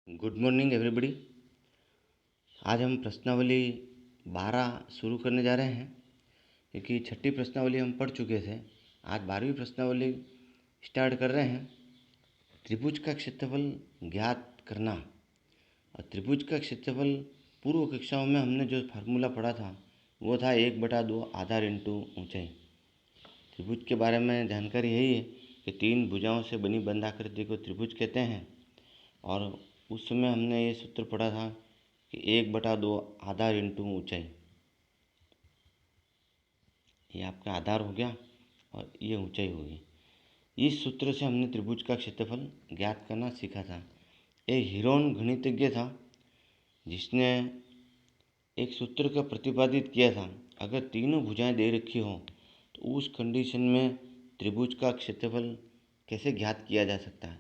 Good morning everybody. आज हम प्रश्नावली 12 शुरू करने जा रहे हैं, क्योंकि छठी प्रश्नावली हम पढ़ चुके थे। आज 12वीं प्रश्नावली स्टार्ट कर रहे हैं। त्रिभुज का क्षेत्रफल ज्ञात करना। और त्रिभुज का क्षेत्रफल पूर्व कक्षाओं में हमने जो फार्मूला पढ़ा था वो था 1/2 आधार इंटू ऊंचाई। त्रिभुज के बारे में जानकारी यही है कि 3 भुजाओं से बनी बंद आकृति को त्रिभुज कहते हैं। और उस समय हमने ये सूत्र पढ़ा था कि 1/2 आधार इंटू ऊंचाई। ये आपका आधार हो गया और ये ऊंचाई होगी। इस सूत्र से हमने त्रिभुज का क्षेत्रफल ज्ञात करना सीखा था। एक हीरोन गणितज्ञ था जिसने एक सूत्र का प्रतिपादित किया था। अगर तीनों भुजाएं दे रखी हो तो उस कंडीशन में त्रिभुज का क्षेत्रफल कैसे ज्ञात किया जा सकता है।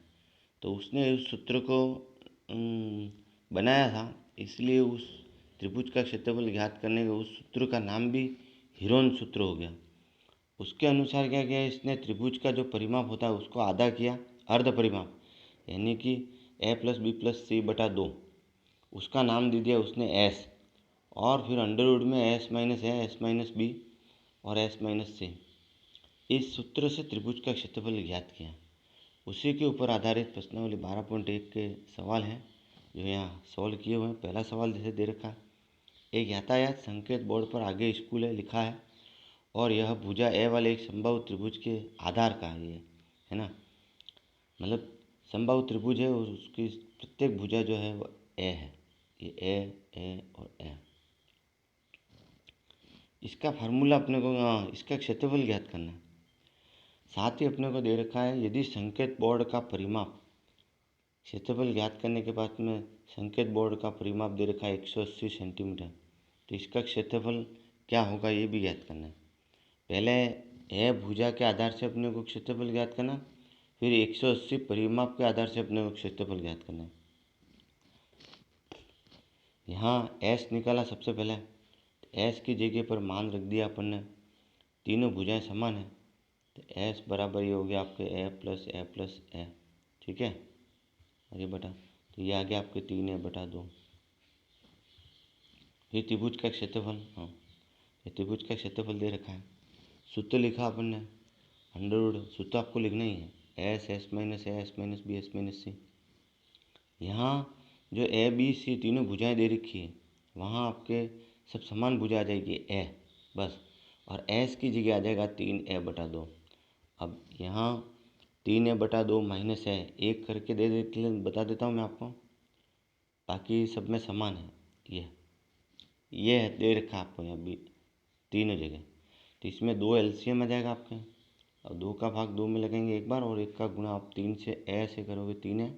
तो उसने उस सूत्र को बनाया था, इसलिए उस त्रिभुज का क्षेत्रफल ज्ञात करने के उस सूत्र का नाम भी हीरोन सूत्र हो गया। उसके अनुसार क्या किया, इसने त्रिभुज का जो परिमाप होता है उसको आधा किया, अर्ध परिमाप, यानी कि a+b+c/2। उसका नाम दे दिया उसने s, और फिर अंडर रूट में s-a, s-b और s-c। इस सूत्र से त्रिभुज का क्षेत्रफल ज्ञात किया। उसी के ऊपर आधारित प्रश्नावली 12.1 के सवाल हैं जो यहाँ सॉल्व किए हुए हैं। पहला सवाल जैसे दे रखा है, एक यातायात संकेत बोर्ड पर आगे स्कूल है लिखा है और यह भुजा ए वाले एक समबाहु त्रिभुज के आधार का ये है ना, मतलब समबाहु त्रिभुज है और उसकी प्रत्येक भुजा जो है वो ए है। ये ए और ए। इसका फार्मूला अपने को इसका क्षेत्रफल ज्ञात करना है। साथ ही अपने को दे रखा है यदि संकेत बोर्ड का परिमाप, क्षेत्रफल ज्ञात करने के बाद में संकेत बोर्ड का परिमाप दे रखा है 180 सेंटीमीटर, तो इसका क्षेत्रफल क्या होगा ये भी ज्ञात करना है। पहले ए भुजा के आधार से अपने को क्षेत्रफल ज्ञात करना, फिर 180 परिमाप के आधार से अपने को क्षेत्रफल ज्ञात करना है। यहाँ एस निकाला सबसे पहले, एस की जगह पर मान रख दिया अपन ने, तीनों भुजाएं समान है तो एस बराबर ये हो गया आपके a+a+a, ठीक है। और ये बटा, तो ये आ गया आपके 3a/2। ये त्रिभुज का क्षेत्रफल, हाँ ये त्रिभुज का क्षेत्रफल दे रखा है। सूत्र लिखा अपन ने, अंडर रूट, सूत्र आपको लिखना ही है s-a, s-b, s-c। यहाँ जो ए बी सी तीनों भुजाएं दे रखी है वहाँ आपके सब समान भुजा आ जाएगी ए बस, और एस की जगह आ जाएगा 3a/2। अब यहाँ 3a/2 माइनस है, एक करके दे देते बता देता हूँ मैं आपको, बाकी सब में समान है। ये दे रखा है आपको यहाँ भी तीनों जगह, तो इसमें 2 एलसीएम आ जाएगा आपके। अब 2 का भाग 2 में लगेंगे एक बार, और 1 का गुणा आप 3 से ऐसे करोगे 3 है,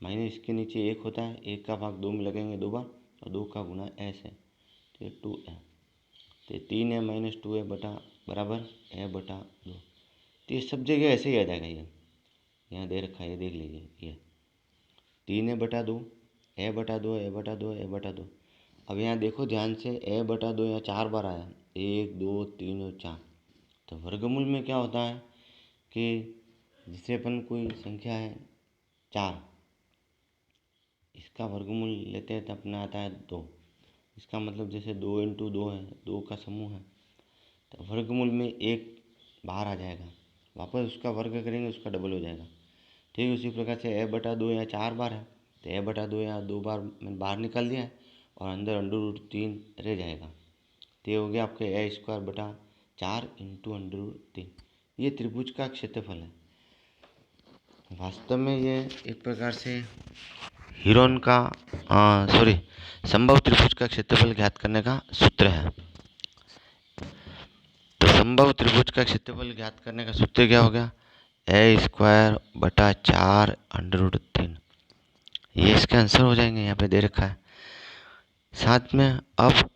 माइनस इसके नीचे 1 होता है, 1 का भाग 2 में लगेंगे 2 बार, और 2 का गुणा ऐसे, तो ये 2a, तो 3a - 2a बराबर a/2। तो ये सब जगह ऐसे ही आ जाएगा। ये यहाँ दे रखा है, ये देख लीजिए, ये 3a/2 a/2 a/2 a/2। अब यहाँ देखो ध्यान से, a/2 यहाँ 4 बार आया, 1 2 3 और 4। तो वर्गमूल में क्या होता है कि जिसे अपन कोई संख्या है 4, इसका वर्गमूल लेते हैं तो अपना आता है 2। इसका मतलब जैसे 2 × 2 है, 2 का समूह है, तो वर्गमूल में 1 बाहर आ जाएगा, वापस उसका वर्ग करेंगे उसका डबल हो जाएगा। ठीक उसी प्रकार से a/2 यहाँ 4 बार है, तो a/2 यहाँ 2 बार मैंने बाहर निकाल दिया है और अंदर अंडर रूट 3 रह जाएगा। तो ये हो गया आपके a² / 4 × अंडर रूट 3। ये त्रिभुज का क्षेत्रफल है। वास्तव में ये एक प्रकार से हीरोन का समबाहु त्रिभुज का क्षेत्रफल ज्ञात करने का सूत्र है। तो समबाहु त्रिभुज का क्षेत्रफल ज्ञात करने का सूत्र क्या हो गया, a² / 4 अंडर रूट 3। ये इसके आंसर हो जाएंगे, यहाँ पे दे रखा है। साथ में अब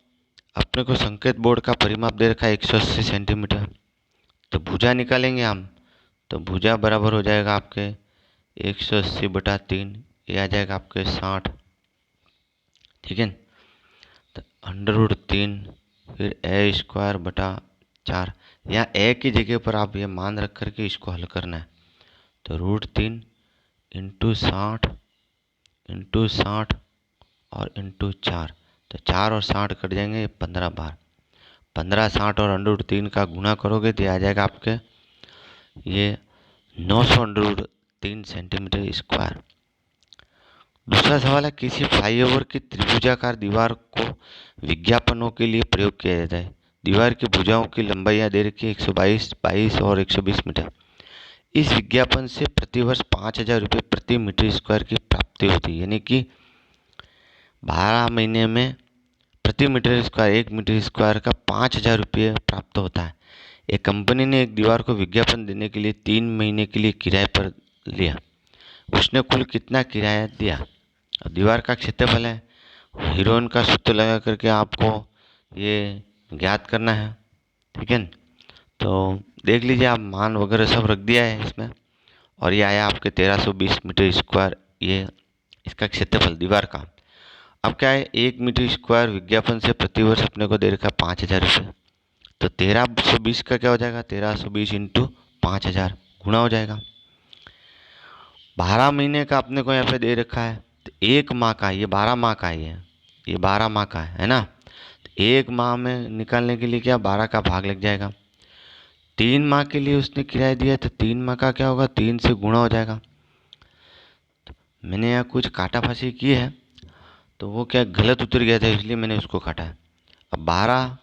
अपने को संकेत बोर्ड का परिमाप दे रखा है 180 सेंटीमीटर, तो भुजा निकालेंगे हम, तो भुजा बराबर हो जाएगा आपके 180/3, ये आ जाएगा आपके 60, ठीक है। तो अंडर रूट 3 फिर a² / 4, यहाँ a की जगह पर आप ये मान रख करके इसको हल करना है। तो √3 × 60 इंटू 60 और इंटू 4, तो 4 और 60 कट जाएंगे, 15 बार। 15, 60 और √3 का गुणा करोगे तो आ जाएगा आपके ये 900 √3 सेंटीमीटर स्क्वायर। दूसरा सवाल है, किसी फ्लाईओवर की त्रिभुजाकार दीवार को विज्ञापनों के लिए प्रयोग किया जाता है। दीवार की भुजाओं की लंबाइयाँ दे रखी है 122, 22 और 120 मीटर। इस विज्ञापन से प्रतिवर्ष 5,000 रुपये प्रति मीटर स्क्वायर की प्राप्ति होती है, यानी कि 12 महीने में प्रति मीटर स्क्वायर 1 मीटर स्क्वायर का 5,000 रुपये प्राप्त होता है। एक कंपनी ने एक दीवार को विज्ञापन देने के लिए 3 महीने के लिए किराए पर लिया। उसने कुल कितना किराया दिया? अब दीवार का क्षेत्रफल है, हीरोइन का सूत्र लगा करके आपको ये ज्ञात करना है, ठीक है। तो देख लीजिए, आप मान वगैरह सब रख दिया है इसमें, और ये आया आपके 1320 मीटर स्क्वायर, ये इसका क्षेत्रफल दीवार का। अब क्या है, 1 मीटर स्क्वायर विज्ञापन से प्रतिवर्ष अपने को दे रखा 5,000 रुपये, तो 1320 का क्या हो जाएगा, 1320 इंटू 5,000 गुणा हो जाएगा। 12 महीने का अपने को यहाँ पे दे रखा है, तो 1 माह का, ये 12 माह का ही है, ये 12 माह का है ना। तो 1 माह में निकालने के लिए क्या 12 का भाग लग जाएगा। 3 माह के लिए उसने किराया दिया, तो 3 माह का क्या होगा, 3 से गुणा हो जाएगा। मैंने यहाँ कुछ काटा फांसी की है, तो वो क्या गलत उतर गया था, इसलिए मैंने उसको काटा है। अब 12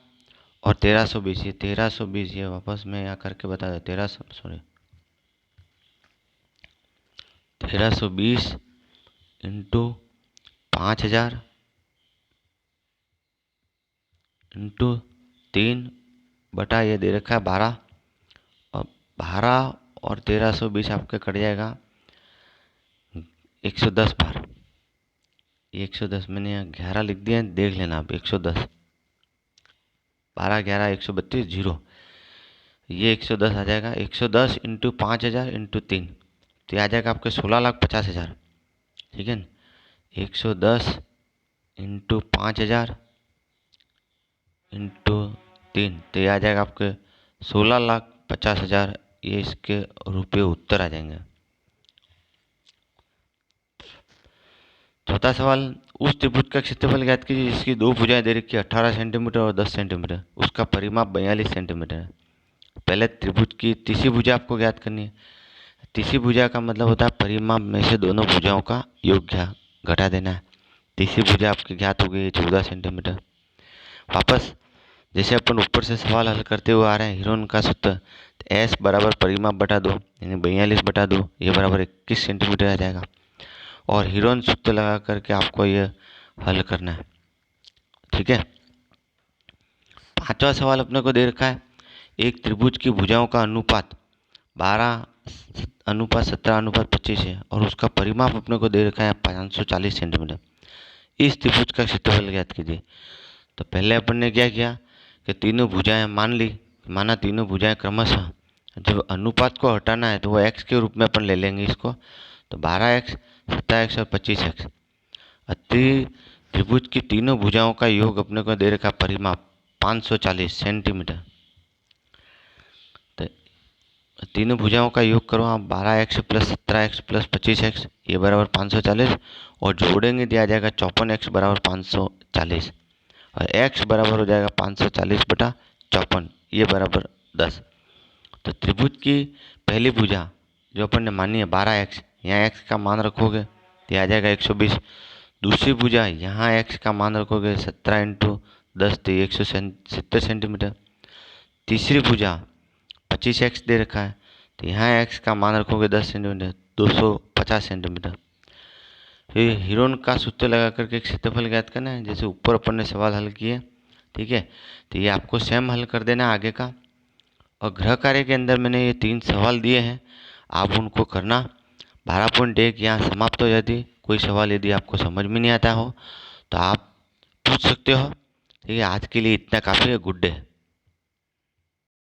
और 1320, ये 1320, ये वापस मैं यहाँ करके बता दूँ, 1320 इंटू 5,000 इंटू 3 बटा ये दे रखा है 12, और 12 और 1320 आपके कट जाएगा 110 बार। ये 110 मैंने यहाँ 11 लिख दिया है, देख लेना आप। 110, 12, 11, 132, 0, ये 110 आ जाएगा। 110 इंटू 5,000 इंटू 3, तो ये आ जाएगा आपके 16,50,000, ठीक है। 110 इंटू 5,000 इंटू 3, तो ये आ जाएगा आपके 16,50,000, ये इसके रुपये उत्तर आ जाएंगे। चौथा सवाल, उस त्रिभुज का क्षेत्रफल ज्ञात कीजिए जिसकी 2 भुजाएं दे रखी है 18 सेंटीमीटर और 10 सेंटीमीटर, उसका परिमाप 42 सेंटीमीटर है। पहले त्रिभुज की तीसरी भुजा आपको ज्ञात करनी है। तीसरी भुजा का मतलब होता है परिमाप में से दोनों भुजाओं का योग घटा देना है। तीसरी भुजा आपकी ज्ञात हो गई 14 सेंटीमीटर। वापस जैसे अपन ऊपर से सवाल हल करते हुए आ रहे हैं, हीरोइन का सूत्र, एस बराबर परिमाप बटा 2, यानी 42 बटा 2, ये बराबर 21 सेंटीमीटर आ जाएगा। और हीरोइन सूत्र लगा करके आपको ये हल करना है, ठीक है। पांचवा सवाल अपने को दे रखा है, एक त्रिभुज की भुजाओं का अनुपात 12:17:25 है और उसका परिमाप अपने को दे रखा है 540 सेंटीमीटर। इस त्रिभुज का क्षेत्रफल ज्ञात कीजिए। तो पहले अपन ने क्या किया कि तीनों भुजाएं माना तीनों भुजाएं क्रमशः, जब अनुपात को हटाना है तो वो x के रूप में अपन ले लेंगे इसको, तो 12x, 17x और 25x। त्रिभुज की तीनों भुजाओं का योग अपने को दे रखा परिमाप 540 सेंटीमीटर। तो तीनों भुजाओं का योग करो आप, 12x plus 17x plus 25x, ये बराबर 540, और जोड़ेंगे दिया जाएगा 54x बराबर 540, और x बराबर हो जाएगा 540 बटा 54, ये बराबर 10। तो त्रिभुज की पहली भुजा जो अपन ने मानी है 12x, यहाँ x का मान रखोगे तो आ जाएगा 120। दूसरी भुजा यहाँ x का मान रखोगे 17 इंटू 10, तो 170 सेंटीमीटर। तीसरी भुजा 25x दे रखा है, तो यहाँ x का मान रखोगे 10 सेंटीमीटर, 250 सेंटीमीटर। फिर हीरोइन का सूत्र लगा करके क्षेत्रफल ज्ञात करना है, जैसे ऊपर अपन ने सवाल हल किए, ठीक है। तो ये आपको सेम हल कर देना आगे का। और गृह कार्य के अंदर मैंने ये 3 सवाल दिए हैं, आप उनको करना। 12.1 यहाँ समाप्त हो जाती। कोई सवाल यदि आपको समझ में नहीं आता हो तो आप पूछ सकते हो, ठीक है। आज के लिए इतना काफ़ी है। Good day.